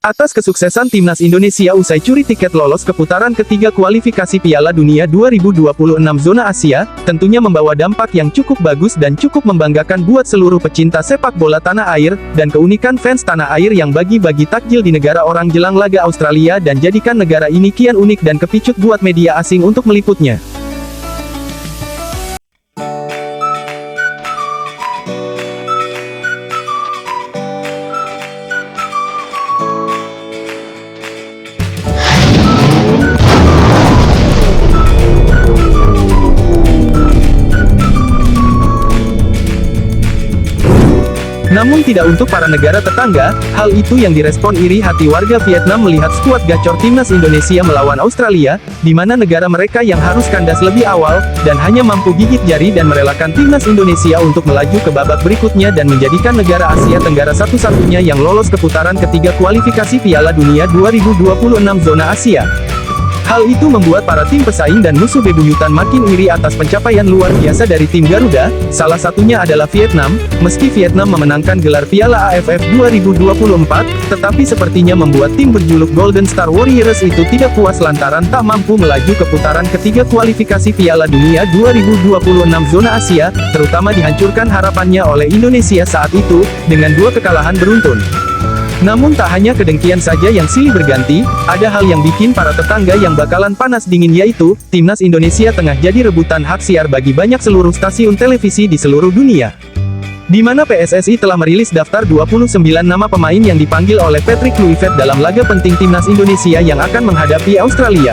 Atas kesuksesan timnas Indonesia usai curi tiket lolos ke putaran ketiga kualifikasi Piala Dunia 2026 zona Asia, tentunya membawa dampak yang cukup bagus dan cukup membanggakan buat seluruh pecinta sepak bola tanah air, dan keunikan fans tanah air yang bagi-bagi takjil di negara orang jelang laga Australia dan jadikan negara ini kian unik dan kepicut buat media asing untuk meliputnya. Namun tidak untuk para negara tetangga, hal itu yang direspon iri hati warga Vietnam melihat skuad gacor timnas Indonesia melawan Australia, di mana negara mereka yang harus kandas lebih awal, dan hanya mampu gigit jari dan merelakan timnas Indonesia untuk melaju ke babak berikutnya dan menjadikan negara Asia Tenggara satu-satunya yang lolos ke putaran ketiga kualifikasi Piala Dunia 2026 zona Asia. Hal itu membuat para tim pesaing dan musuh bebuyutan makin iri atas pencapaian luar biasa dari tim Garuda, salah satunya adalah Vietnam. Meski Vietnam memenangkan gelar Piala AFF 2024, tetapi sepertinya membuat tim berjuluk Golden Star Warriors itu tidak puas lantaran tak mampu melaju ke putaran ketiga kualifikasi Piala Dunia 2026 zona Asia, terutama dihancurkan harapannya oleh Indonesia saat itu, dengan 2 kekalahan beruntun. Namun tak hanya kedengkian saja yang silih berganti, ada hal yang bikin para tetangga yang bakalan panas dingin, yaitu, timnas Indonesia tengah jadi rebutan hak siar bagi banyak seluruh stasiun televisi di seluruh dunia. Di mana PSSI telah merilis daftar 29 nama pemain yang dipanggil oleh Patrick Kluivert dalam laga penting timnas Indonesia yang akan menghadapi Australia.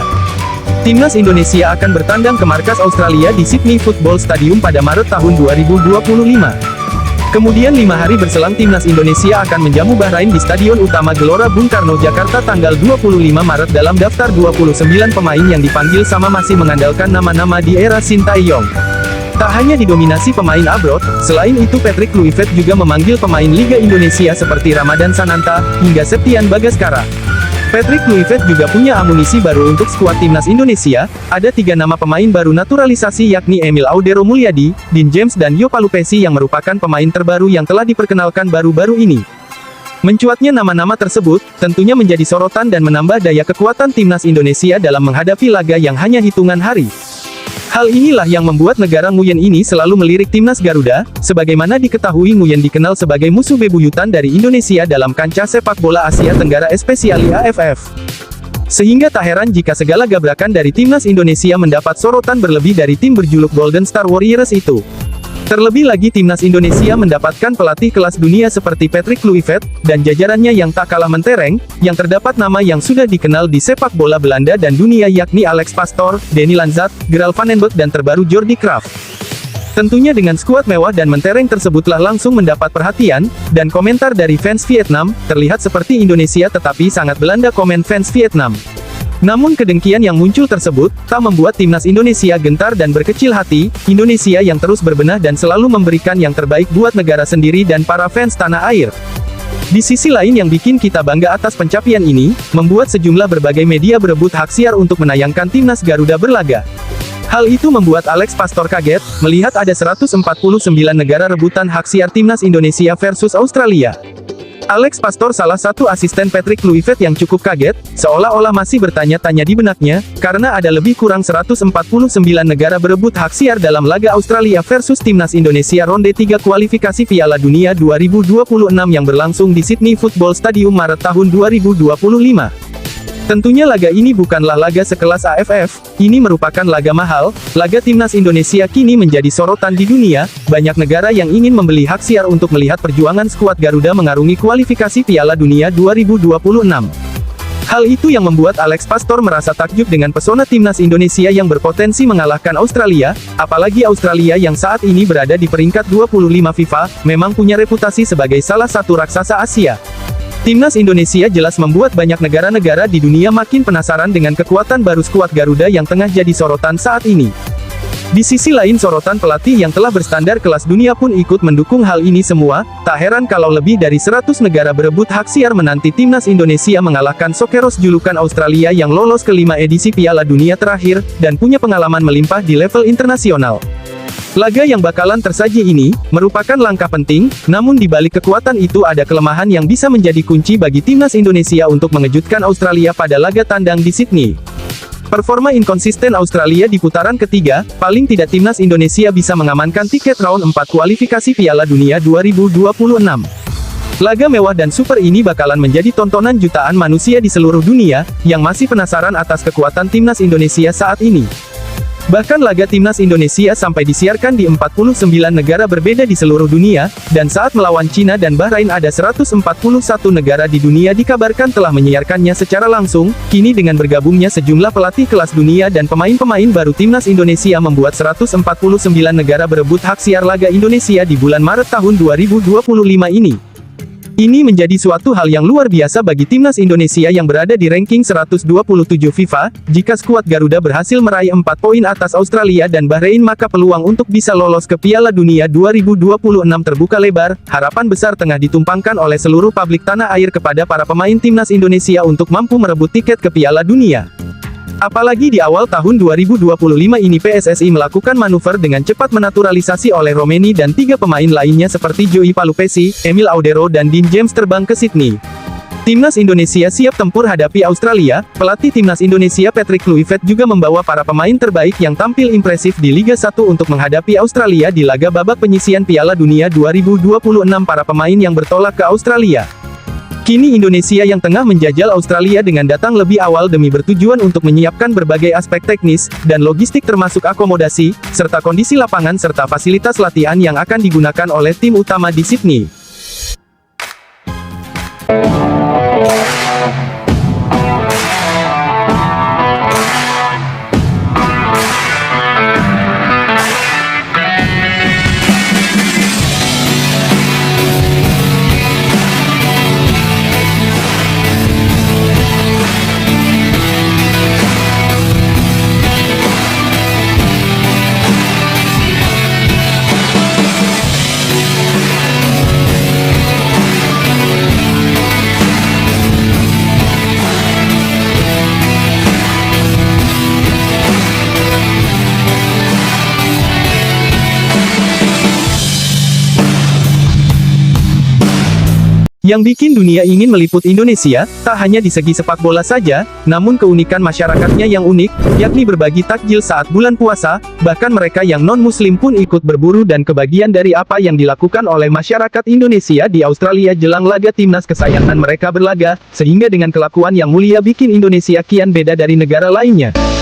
Timnas Indonesia akan bertandang ke markas Australia di Sydney Football Stadium pada Maret tahun 2025. Kemudian 5 hari berselang timnas Indonesia akan menjamu Bahrain di Stadion Utama Gelora Bung Karno Jakarta tanggal 25 Maret dalam daftar 29 pemain yang dipanggil sama masih mengandalkan nama-nama di era Sintayong. Tak hanya didominasi pemain abroad, selain itu Patrick Kluivert juga memanggil pemain Liga Indonesia seperti Ramadan Sananta, hingga Septian Bagaskara. Patrick Kluivert juga punya amunisi baru untuk skuad timnas Indonesia. Ada 3 nama pemain baru naturalisasi yakni Emil Audero Mulyadi, Dean James dan Yo Palupesi yang merupakan pemain terbaru yang telah diperkenalkan baru-baru ini. Mencuatnya nama-nama tersebut, tentunya menjadi sorotan dan menambah daya kekuatan timnas Indonesia dalam menghadapi laga yang hanya hitungan hari. Hal inilah yang membuat negara Nguyen ini selalu melirik timnas Garuda, sebagaimana diketahui Nguyen dikenal sebagai musuh bebuyutan dari Indonesia dalam kancah sepak bola Asia Tenggara especially AFF. Sehingga tak heran jika segala gabrakan dari timnas Indonesia mendapat sorotan berlebih dari tim berjuluk Golden Star Warriors itu. Terlebih lagi timnas Indonesia mendapatkan pelatih kelas dunia seperti Patrick Kluivert, dan jajarannya yang tak kalah mentereng, yang terdapat nama yang sudah dikenal di sepak bola Belanda dan dunia yakni Alex Pastoor, Danny Lanzat, Gerald van den Berg dan terbaru Jordi Craft. Tentunya dengan skuad mewah dan mentereng tersebutlah langsung mendapat perhatian, dan komentar dari fans Vietnam, terlihat seperti Indonesia tetapi sangat Belanda komen fans Vietnam. Namun kedengkian yang muncul tersebut, tak membuat timnas Indonesia gentar dan berkecil hati. Indonesia yang terus berbenah dan selalu memberikan yang terbaik buat negara sendiri dan para fans tanah air. Di sisi lain yang bikin kita bangga atas pencapaian ini, membuat sejumlah berbagai media berebut hak siar untuk menayangkan timnas Garuda berlaga. Hal itu membuat Alex Pastoor kaget, melihat ada 149 negara rebutan hak siar timnas Indonesia versus Australia. Alex Pastoor salah satu asisten Patrick Kluivert yang cukup kaget, seolah-olah masih bertanya-tanya di benaknya, karena ada lebih kurang 149 negara berebut hak siar dalam laga Australia versus timnas Indonesia ronde 3 kualifikasi Piala Dunia 2026 yang berlangsung di Sydney Football Stadium Maret tahun 2025. Tentunya laga ini bukanlah laga sekelas AFF, ini merupakan laga mahal. Laga timnas Indonesia kini menjadi sorotan di dunia, banyak negara yang ingin membeli hak siar untuk melihat perjuangan skuad Garuda mengarungi kualifikasi Piala Dunia 2026. Hal itu yang membuat Alex Pastoor merasa takjub dengan pesona timnas Indonesia yang berpotensi mengalahkan Australia, apalagi Australia yang saat ini berada di peringkat 25 FIFA, memang punya reputasi sebagai salah satu raksasa Asia. Timnas Indonesia jelas membuat banyak negara-negara di dunia makin penasaran dengan kekuatan baru skuad Garuda yang tengah jadi sorotan saat ini. Di sisi lain sorotan pelatih yang telah berstandar kelas dunia pun ikut mendukung hal ini semua. Tak heran kalau lebih dari 100 negara berebut hak siar menanti timnas Indonesia mengalahkan Sokeros julukan Australia yang lolos ke 5 edisi Piala Dunia terakhir, dan punya pengalaman melimpah di level internasional. Laga yang bakalan tersaji ini, merupakan langkah penting, namun di balik kekuatan itu ada kelemahan yang bisa menjadi kunci bagi timnas Indonesia untuk mengejutkan Australia pada laga tandang di Sydney. Performa inkonsisten Australia di putaran ketiga, paling tidak timnas Indonesia bisa mengamankan tiket round 4 kualifikasi Piala Dunia 2026. Laga mewah dan super ini bakalan menjadi tontonan jutaan manusia di seluruh dunia, yang masih penasaran atas kekuatan timnas Indonesia saat ini. Bahkan laga timnas Indonesia sampai disiarkan di 49 negara berbeda di seluruh dunia, dan saat melawan Cina dan Bahrain ada 141 negara di dunia dikabarkan telah menyiarkannya secara langsung. Kini dengan bergabungnya sejumlah pelatih kelas dunia dan pemain-pemain baru timnas Indonesia membuat 149 negara berebut hak siar laga Indonesia di bulan Maret tahun 2025 ini. Ini menjadi suatu hal yang luar biasa bagi timnas Indonesia yang berada di ranking 127 FIFA. Jika skuad Garuda berhasil meraih 4 poin atas Australia dan Bahrain, maka peluang untuk bisa lolos ke Piala Dunia 2026 terbuka lebar. Harapan besar tengah ditumpangkan oleh seluruh publik tanah air kepada para pemain timnas Indonesia untuk mampu merebut tiket ke Piala Dunia. Apalagi di awal tahun 2025 ini PSSI melakukan manuver dengan cepat menaturalisasi oleh Romeni dan 3 pemain lainnya seperti Joey Palupesi, Emil Audero dan Dean James terbang ke Sydney. Timnas Indonesia siap tempur hadapi Australia. Pelatih timnas Indonesia Patrick Kluivert juga membawa para pemain terbaik yang tampil impresif di Liga 1 untuk menghadapi Australia di laga babak penyisian Piala Dunia 2026. Para pemain yang bertolak ke Australia. Kini Indonesia yang tengah menjajal Australia dengan datang lebih awal demi bertujuan untuk menyiapkan berbagai aspek teknis dan logistik termasuk akomodasi, serta kondisi lapangan serta fasilitas latihan yang akan digunakan oleh tim utama di Sydney. Yang bikin dunia ingin meliput Indonesia, tak hanya di segi sepak bola saja, namun keunikan masyarakatnya yang unik, yakni berbagi takjil saat bulan puasa. Bahkan mereka yang non-muslim pun ikut berburu dan kebagian dari apa yang dilakukan oleh masyarakat Indonesia di Australia jelang laga timnas kesayangan mereka berlaga, sehingga dengan kelakuan yang mulia bikin Indonesia kian beda dari negara lainnya.